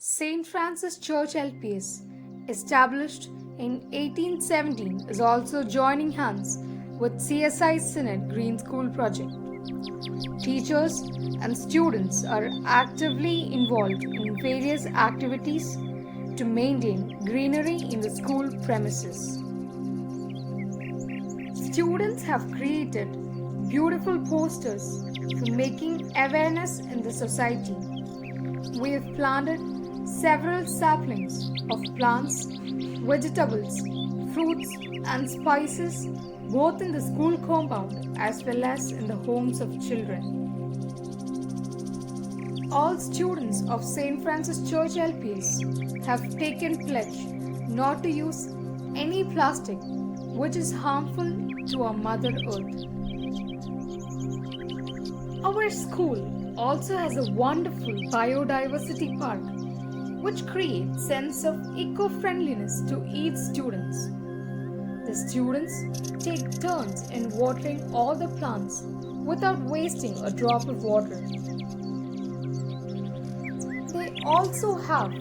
St. Francis Church LPS, established in 1817, is also joining hands with CSI Synod Green School project. Teachers and students are actively involved in various activities to maintain greenery in the school premises. Students have created beautiful posters for making awareness in the society. We have planted several saplings of plants, vegetables, fruits, and spices both in the school compound as well as in the homes of children. All students of St. Francis Church LPS have taken pledge not to use any plastic which is harmful to our Mother Earth. Our school also has a wonderful biodiversity park which creates sense of eco-friendliness to each students. The students take turns in watering all the plants without wasting a drop of water. They also have